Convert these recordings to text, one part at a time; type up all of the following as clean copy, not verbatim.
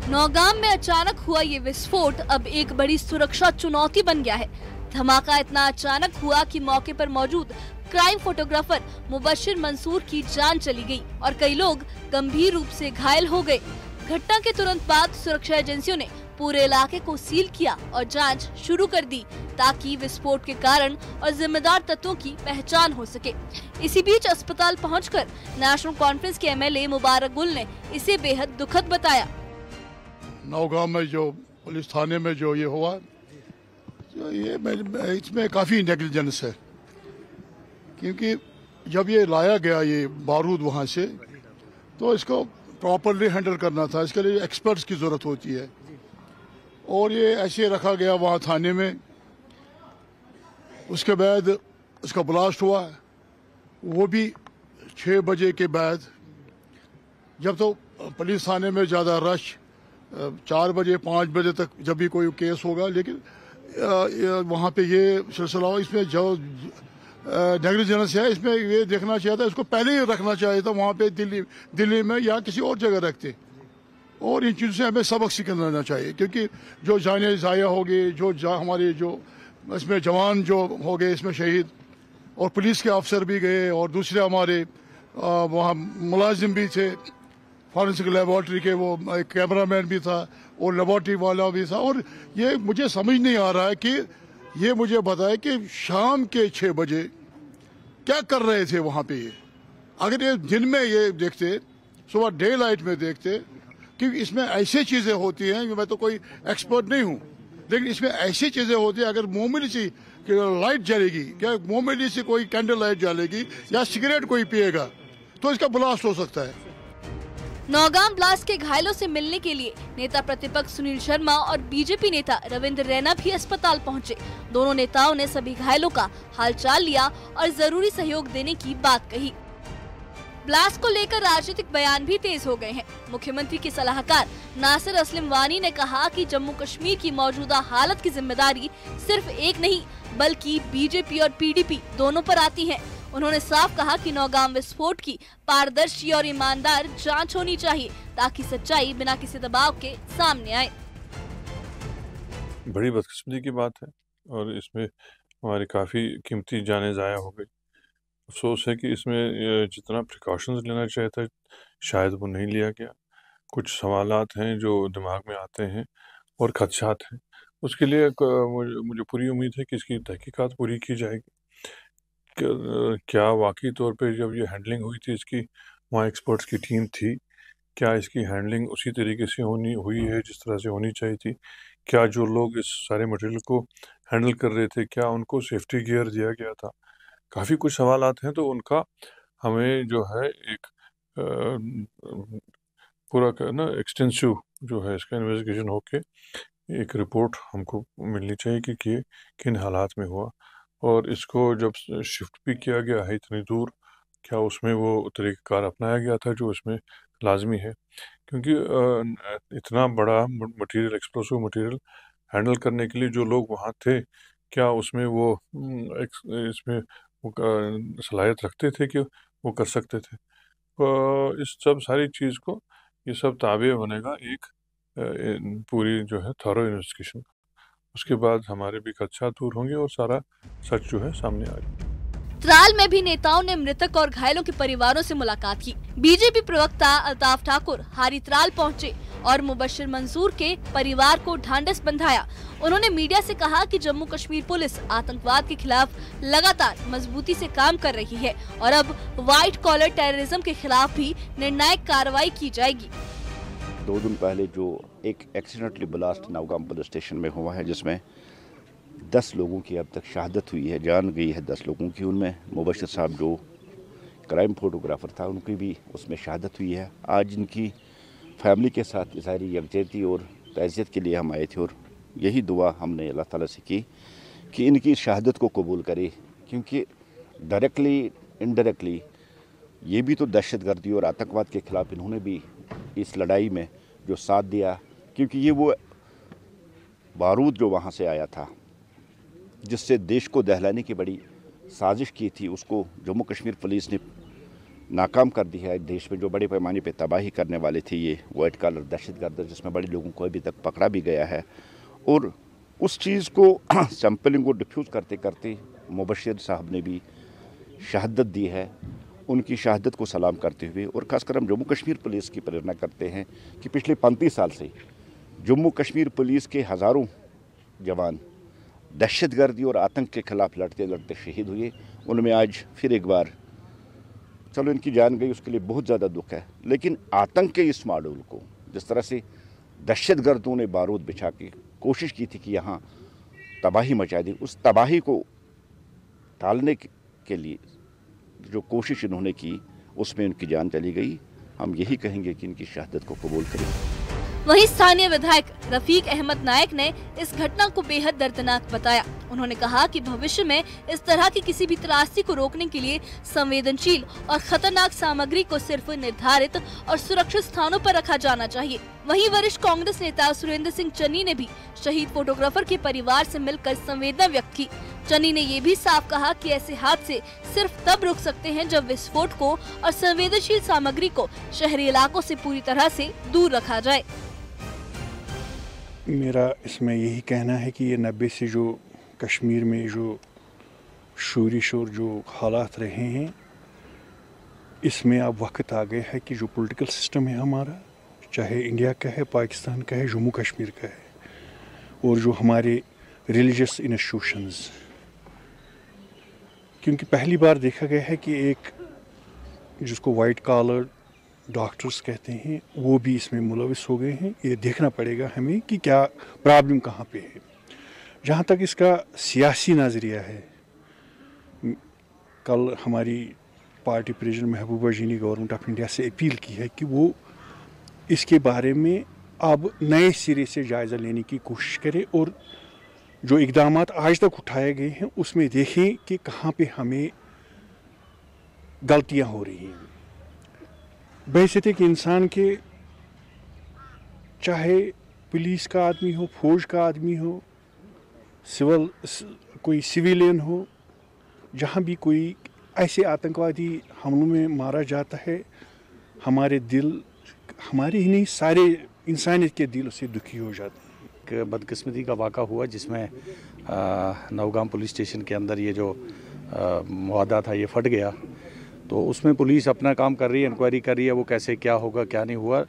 नौगाम में अचानक हुआ ये विस्फोट अब एक बड़ी सुरक्षा चुनौती बन गया है। धमाका इतना अचानक हुआ कि मौके पर मौजूद क्राइम फोटोग्राफर मुबशिर मंसूर की जान चली गई और कई लोग गंभीर रूप से घायल हो गए। घटना के तुरंत बाद सुरक्षा एजेंसियों ने पूरे इलाके को सील किया और जांच शुरू कर दी ताकि विस्फोट के कारण और जिम्मेदार तत्वों की पहचान हो सके। इसी बीच अस्पताल पहुंचकर नेशनल कॉन्फ्रेंस के एमएलए मुबारक गुल ने इसे बेहद दुखद बताया। नौगांव में जो पुलिस थाने में जो ये हुआ, तो ये इसमें काफ़ी नेग्लिजेंस है, क्योंकि जब ये लाया गया ये बारूद वहाँ से, तो इसको प्रॉपरली हैंडल करना था। इसके लिए एक्सपर्ट्स की ज़रूरत होती है और ये ऐसे रखा गया वहाँ थाने में। उसके बाद उसका ब्लास्ट हुआ, वो भी 6 बजे के बाद, जब तो पुलिस थाने में ज़्यादा रश 4 बजे 5 बजे तक जब भी कोई केस होगा, लेकिन वहाँ पे ये सिलसिला हो, इसमें जो नेग्लिजेंस है, इसमें ये देखना चाहिए था, इसको पहले ही रखना चाहिए था वहाँ पे दिल्ली में या किसी और जगह रखते। और इन चीज़ों से हमें सबक सीखना चाहिए, क्योंकि जो जाने ज़ाया होगी, हमारे जो इसमें जवान जो हो गए इसमें शहीद, और पुलिस के अफसर भी गए और दूसरे हमारे वहाँ मुलाजिम भी थे, फॉरेंसिक लेबॉर्ट्री के, वो एक कैमरामैन भी था और लेबॉर्ट्री वाला भी था। और ये मुझे समझ नहीं आ रहा है कि ये मुझे बताए कि शाम के 6 बजे क्या कर रहे थे वहाँ पे ये। अगर ये दिन में ये देखते, सुबह डे लाइट में देखते, क्योंकि इसमें ऐसी चीज़ें होती हैं, मैं तो कोई एक्सपर्ट नहीं हूँ, लेकिन इसमें ऐसी चीज़ें होती हैं, अगर मामूली सी लाइट जलेगी, क्या मामूली सी कोई कैंडल लाइट जलेगी या सिगरेट कोई पिएगा, तो इसका ब्लास्ट हो सकता है। नौगाम ब्लास्ट के घायलों से मिलने के लिए नेता प्रतिपक्ष सुनील शर्मा और बीजेपी नेता रविंद्र रैना भी अस्पताल पहुंचे। दोनों नेताओं ने सभी घायलों का हालचाल लिया और जरूरी सहयोग देने की बात कही। ब्लास्ट को लेकर राजनीतिक बयान भी तेज हो गए हैं। मुख्यमंत्री के सलाहकार नासिर असलम वानी ने कहा कि जम्मू कश्मीर की मौजूदा हालत की जिम्मेदारी सिर्फ एक नहीं बल्कि बीजेपी और पीडीपी दोनों पर आती है। उन्होंने साफ कहा कि नौगाम विस्फोट की पारदर्शी और ईमानदार जांच होनी चाहिए ताकि सच्चाई बिना किसी दबाव के सामने आए। बड़ी बदकिस्मती की बात है और इसमें हमारी काफ़ी कीमती जानें ज़ाया हो गई। अफसोस है कि इसमें जितना प्रिकॉशंस लेना चाहिए था शायद वो नहीं लिया गया। कुछ सवालात हैं जो दिमाग में आते हैं और खदशात हैं। उसके लिए मुझे पूरी उम्मीद है कि इसकी तहकीकात पूरी की जाएगी। क्या वाकई तौर पे जब ये हैंडलिंग हुई थी इसकी, वहाँ एक्सपर्ट्स की टीम थी, क्या इसकी हैंडलिंग उसी तरीके से हुई है जिस तरह से होनी चाहिए थी? क्या जो लोग इस सारे मटेरियल को हैंडल कर रहे थे, क्या उनको सेफ्टी गियर दिया गया था? काफ़ी कुछ सवालात हैं, तो उनका हमें जो है एक पूरा ना एक्सटेंसिव जो है इसका इन्वेस्टिगेशन होके एक रिपोर्ट हमको मिलनी चाहिए कि ये किन हालात में हुआ और इसको जब शिफ्ट भी किया गया है इतनी दूर, क्या उसमें वो तरीक़ाकार अपनाया गया था जो इसमें लाजमी है? क्योंकि इतना बड़ा मटेरियल, एक्सप्लोसिव मटेरियल हैंडल करने के लिए जो लोग वहाँ थे, क्या उसमें वो इसमें सलाहियत रखते थे कि वो कर सकते थे? इस सब सारी चीज़ को ये सब ताबे बनेगा एक पूरी जो है थॉरो इन्वेस्टिगेशन। उसके बाद हमारे भी खदशात दूर होंगे और सारा सच जो है सामने आ जाएगा। त्राल में भी नेताओं ने मृतक और घायलों के परिवारों से मुलाकात की। बीजेपी प्रवक्ता अल्ताफ ठाकुर हारीत्राल पहुंचे और मुबशिर मंसूर के परिवार को ढांढस बंधाया। उन्होंने मीडिया से कहा कि जम्मू कश्मीर पुलिस आतंकवाद के खिलाफ लगातार मजबूती से काम कर रही है और अब व्हाइट कॉलर टेररिज्म के खिलाफ भी निर्णायक कार्रवाई की जाएगी। 2 दिन पहले जो एक accidentally blast Nowgam police station में हुआ है, जिसमें 10 लोगों की अब तक शहादत हुई है, जान गई है 10 लोगों की। उनमें मुबशिर साहब जो क्राइम फोटोग्राफर था, उनकी भी उसमें शहादत हुई है। आज इनकी फैमिली के साथ इज़हारी यकजहती और तज़ियत के लिए हम आए थे और यही दुआ हमने अल्लाह ताला से की कि इनकी शहादत को कबूल करे, क्योंकि डायरेक्टली इनडायरेक्टली ये भी तो दहशतगर्दी और आतंकवाद के ख़िलाफ़ इन्होंने भी इस लड़ाई में जो साथ दिया, क्योंकि ये वो बारूद जो वहाँ से आया था जिससे देश को दहलाने की बड़ी साजिश की थी, उसको जम्मू कश्मीर पुलिस ने नाकाम कर दी है। देश में जो बड़े पैमाने पे तबाही करने वाले थे ये वाइट कॉलर दहशतगर्द, जिसमें बड़े लोगों को अभी तक पकड़ा भी गया है। और उस चीज़ को सैम्पलिंग को डिफ्यूज़ करते करते मुबशिर साहब ने भी शहादत दी है। उनकी शहादत को सलाम करते हुए और ख़ासकर हम जम्मू कश्मीर पुलिस की प्रेरणा करते हैं कि पिछले 35 साल से जम्मू कश्मीर पुलिस के हज़ारों जवान दहशतगर्दी और आतंक के खिलाफ लड़ते लड़ते शहीद हुए। उनमें आज फिर एक बार चलो इनकी जान गई, उसके लिए बहुत ज़्यादा दुख है, लेकिन आतंक के इस मॉडल को जिस तरह से दहशतगर्दों ने बारूद बिछा के कोशिश की थी कि यहाँ तबाही मचा दी, उस तबाही को टालने के लिए जो कोशिश इन्होंने की उसमें उनकी जान चली गई। हम यही कहेंगे कि इनकी शहादत को कबूल करें। वहीं स्थानीय विधायक रफीक अहमद नायक ने इस घटना को बेहद दर्दनाक बताया। उन्होंने कहा कि भविष्य में इस तरह की किसी भी त्रासदी को रोकने के लिए संवेदनशील और खतरनाक सामग्री को सिर्फ निर्धारित और सुरक्षित स्थानों पर रखा जाना चाहिए। वहीं वरिष्ठ कांग्रेस नेता सुरेंद्र सिंह चन्नी ने भी शहीद फोटोग्राफर के परिवार से मिलकर संवेदना व्यक्त की। चन्नी ने ये भी साफ कहा कि ऐसे हादसे सिर्फ तब रुक सकते हैं जब विस्फोट को और संवेदनशील सामग्री को शहरी इलाकों से पूरी तरह से दूर रखा जाए। मेरा इसमें यही कहना है कि ये 90 से जो कश्मीर में जो शोरिश और जो हालात रहे हैं, इसमें अब वक्त आ गया है कि जो पॉलिटिकल सिस्टम है हमारा, चाहे इंडिया का है, पाकिस्तान का है, जम्मू कश्मीर का है, और जो हमारे रिलीजियस इंस्टीट्यूशंस, क्योंकि पहली बार देखा गया है कि एक जिसको वाइट कॉलर डॉक्टर्स कहते हैं वो भी इसमें मुलविस हो गए हैं। ये देखना पड़ेगा हमें कि क्या प्रॉब्लम कहाँ पे है। जहाँ तक इसका सियासी नज़रिया है, कल हमारी पार्टी प्रेसिडेंट महबूबा जी ने गवर्नमेंट ऑफ इंडिया से अपील की है कि वो इसके बारे में अब नए सिरे से जायज़ा लेने की कोशिश करें और जो इक़दाम आज तक उठाए गए हैं उसमें देखें कि कहाँ पे हमें गलतियाँ हो रही हैं। बहैसियत कि इंसान के, चाहे पुलिस का आदमी हो, फौज का आदमी हो, कोई सिविलियन हो, जहाँ भी कोई ऐसे आतंकवादी हमलों में मारा जाता है, हमारे दिल, हमारे ही नहीं सारे इंसानियत के दिल उससे दुखी हो जाते हैं। एक बदकिस्मती का वाक़ा हुआ जिसमें नौगाम पुलिस स्टेशन के अंदर ये जो मुआदा था ये फट गया, तो उसमें पुलिस अपना काम कर रही है, इंक्वायरी कर रही है वो कैसे क्या होगा क्या नहीं हुआ।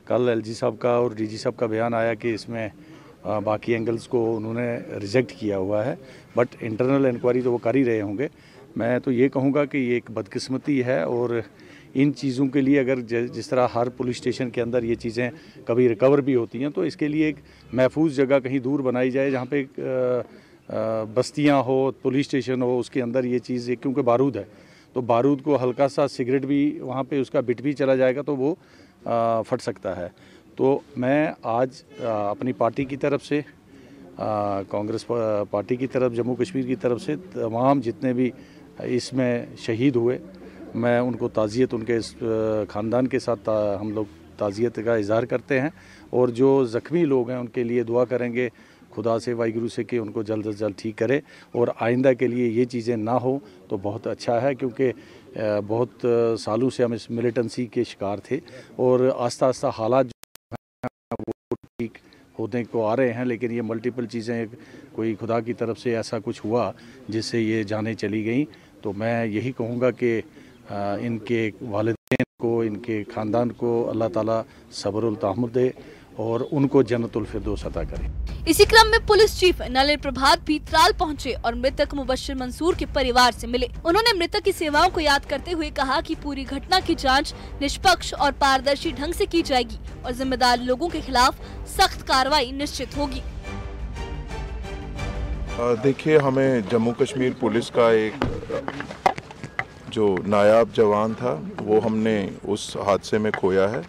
कल एलजी साहब का और डीजी साहब का बयान आया कि इसमें बाकी एंगल्स को उन्होंने रिजेक्ट किया हुआ है, बट इंटरनल इंक्वायरी तो वो कर ही रहे होंगे। मैं तो ये कहूँगा कि ये एक बदकिस्मती है और इन चीज़ों के लिए अगर जिस तरह हर पुलिस स्टेशन के अंदर ये चीज़ें कभी रिकवर भी होती हैं, तो इसके लिए एक महफूज जगह कहीं दूर बनाई जाए जहाँ पे बस्तियाँ हो, पुलिस स्टेशन हो, उसके अंदर ये चीज़, क्योंकि बारूद है तो बारूद को हल्का सा सिगरेट भी वहाँ पे उसका बिट भी चला जाएगा तो वो फट सकता है। तो मैं आज अपनी पार्टी की तरफ से, कांग्रेस पार्टी की तरफ, जम्मू कश्मीर की तरफ से तमाम जितने भी इसमें शहीद हुए, मैं उनको ताज़ियत, उनके इस ख़ानदान के साथ हम लोग ताज़ियत का इज़हार करते हैं और जो ज़ख्मी लोग हैं उनके लिए दुआ करेंगे खुदा से, वाहिगुरु से कि उनको जल्द से जल्द ठीक करे और आइंदा के लिए ये चीज़ें ना हो तो बहुत अच्छा है, क्योंकि बहुत सालों से हम इस मिलिटेंसी के शिकार थे और आस्ता आस्ता हालात जो हैं वो ठीक होने को आ रहे हैं, लेकिन ये मल्टीपल चीज़ें, कोई खुदा की तरफ से ऐसा कुछ हुआ जिससे ये जानें चली गई। तो मैं यही कहूँगा कि इनके वालिदैन को, इनके ख़ानदान को अल्लाह ताला सब्रुल तहम्मुल दे और उनको जन्नतुल फिरदौस अता करे। इसी क्रम में पुलिस चीफ नलिन प्रभात भी त्राल पहुंचे और मृतक मुबशिर मंसूर के परिवार से मिले। उन्होंने मृतक की सेवाओं को याद करते हुए कहा कि पूरी घटना की जांच निष्पक्ष और पारदर्शी ढंग से की जाएगी और जिम्मेदार लोगों के खिलाफ सख्त कार्रवाई निश्चित होगी। देखिए, हमें जम्मू कश्मीर पुलिस का एक जो नायाब जवान था वो हमने उस हादसे में खोया है,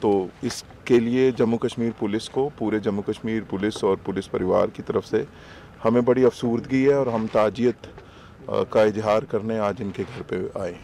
तो इसके लिए जम्मू कश्मीर पुलिस को, पूरे जम्मू कश्मीर पुलिस और पुलिस परिवार की तरफ से हमें बड़ी अफसोसगी है और हम ताजियत का इजहार करने आज इनके घर पे आए।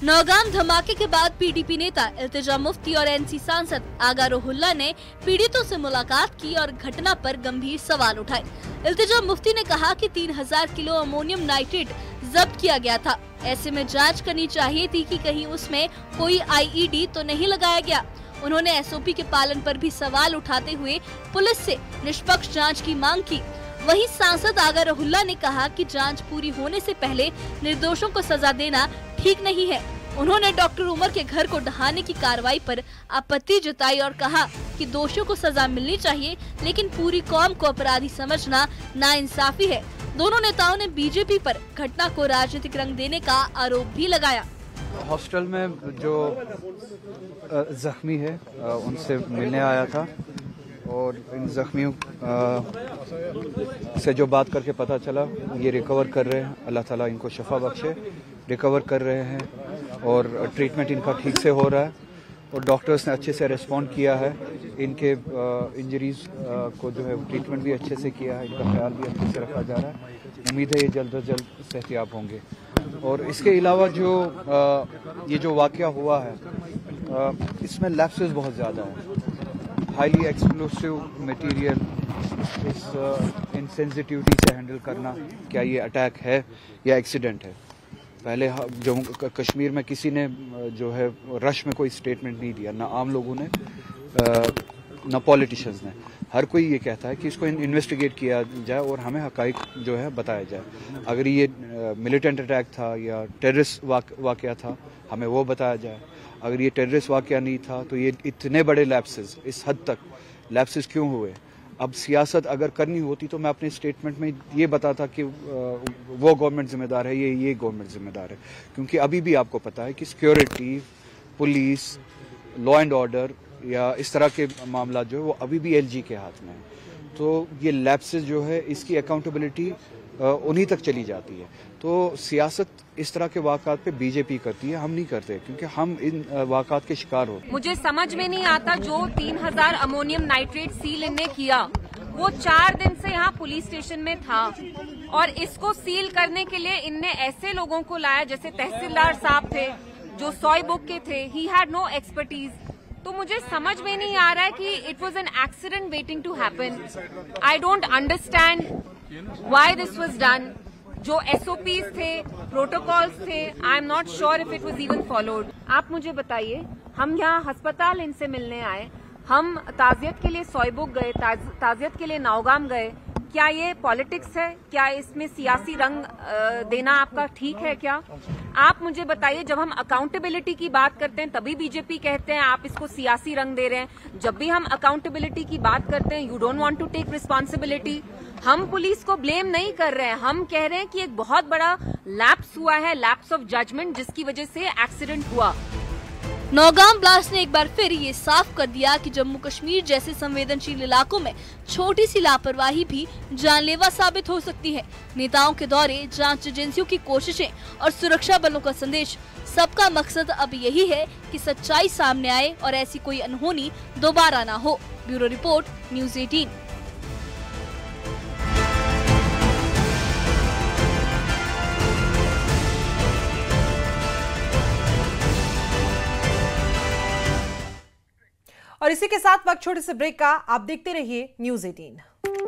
नौगाम धमाके के बाद पीडीपी नेता इल्तिजा मुफ्ती और एनसी सांसद आगा रोहुल्ला ने पीड़ितों से मुलाकात की और घटना पर गंभीर सवाल उठाए। इल्तिजा मुफ्ती ने कहा कि 3000 किलो अमोनियम नाइट्रेट जब्त किया गया था ऐसे में जांच करनी चाहिए थी कि कहीं उसमें कोई आईईडी तो नहीं लगाया गया। उन्होंने एसओपी के पालन पर भी सवाल उठाते हुए पुलिस से निष्पक्ष जांच की मांग की। वहीं सांसद आगा रहुल्ला ने कहा कि जांच पूरी होने से पहले निर्दोषों को सजा देना ठीक नहीं है। उन्होंने डॉक्टर उमर के घर को ढहाने की कार्रवाई पर आपत्ति जताई और कहा कि दोषियों को सजा मिलनी चाहिए, लेकिन पूरी कौम को अपराधी समझना नाइंसाफी है। दोनों नेताओं ने बीजेपी पर घटना को राजनीतिक रंग देने का आरोप भी लगाया। हॉस्टल में जो जख्मी है उनसे मिलने आया था और इन जख्मियों से जो बात करके पता चला ये रिकवर कर रहे हैं, अल्लाह ताला इनको शफा बख्शे, रिकवर कर रहे हैं और ट्रीटमेंट इनका ठीक से हो रहा है और डॉक्टर्स ने अच्छे से रिस्पॉन्ड किया है। इनके इंजरीज को जो है ट्रीटमेंट भी अच्छे से किया है, इनका ख्याल भी अच्छे से रखा जा रहा है। उम्मीद है ये जल्द से जल्द सेहतियाब होंगे। और इसके अलावा जो ये जो वाक़या हुआ है इसमें लैप्सेस बहुत ज़्यादा हैं। हाईली एक्सप्लोसिव मटेरियल, इस इनसेंसिटिविटी से हैंडल करना, क्या ये अटैक है या एक्सीडेंट है? पहले जम्मू कश्मीर में किसी ने जो है रश में कोई स्टेटमेंट नहीं दिया, ना आम लोगों ने ना पॉलिटिशियंस ने। हर कोई ये कहता है कि इसको इन्वेस्टिगेट किया जाए और हमें हकाइक जो है बताया जाए। अगर ये मिलिटेंट अटैक था या टेररिस्ट वाक़या था, हमें वो बताया जाए। अगर ये टेररिस्ट वाक़या नहीं था तो ये इतने बड़े लैप्सेस, इस हद तक लैप्सेस क्यों हुए? अब सियासत अगर करनी होती तो मैं अपने स्टेटमेंट में ये बताता कि वो गवर्नमेंट जिम्मेदार है, ये गवर्नमेंट जिम्मेदार है। क्योंकि अभी भी आपको पता है कि security, police, law and order या इस तरह के मामला जो है वो अभी भी एलजी के हाथ में है। तो ये लैप्सेस जो है इसकी अकाउंटेबिलिटी उन्हीं तक चली जाती है। तो सियासत इस तरह के वाक़ात पे बीजेपी करती है, हम नहीं करते, क्योंकि हम इन वाक़ात के शिकार होते हैं। मुझे समझ में नहीं आता, जो 3000 अमोनियम नाइट्रेट सील इनने किया वो 4 दिन से यहाँ पुलिस स्टेशन में था और इसको सील करने के लिए इनने ऐसे लोगों को लाया जैसे तहसीलदार साहब थे जो सॉय बुक के थे। He had no expertise. तो मुझे समझ में नहीं आ रहा है कि it was an accident waiting to happen. I don't understand why this was done. जो एसओपीज थे, प्रोटोकॉल्स थे, I am not sure if it was even followed. आप मुझे बताइए, हम यहाँ अस्पताल इनसे मिलने आए, हम ताजियत के लिए सोयबुक गए, ताजियत के लिए नौगाम गए। क्या ये पॉलिटिक्स है? क्या इसमें सियासी रंग देना आपका ठीक है क्या? आप मुझे बताइए, जब हम अकाउंटेबिलिटी की बात करते हैं तभी बीजेपी कहते हैं आप इसको सियासी रंग दे रहे हैं। जब भी हम अकाउंटेबिलिटी की बात करते हैं, you don't want to take responsibility. हम पुलिस को ब्लेम नहीं कर रहे हैं, हम कह रहे हैं कि एक बहुत बड़ा लैप्स हुआ है, लैप्स ऑफ जजमेंट, जिसकी वजह से एक्सीडेंट हुआ। नौगाम ब्लास्ट ने एक बार फिर ये साफ कर दिया कि जम्मू कश्मीर जैसे संवेदनशील इलाकों में छोटी सी लापरवाही भी जानलेवा साबित हो सकती है। नेताओं के दौरे, जांच एजेंसियों की कोशिशें और सुरक्षा बलों का संदेश, सबका मकसद अब यही है कि सच्चाई सामने आए और ऐसी कोई अनहोनी दोबारा ना हो। Bureau report, news 18। और इसी के साथ वक्त छोटे से ब्रेक का। आप देखते रहिए न्यूज़ 18।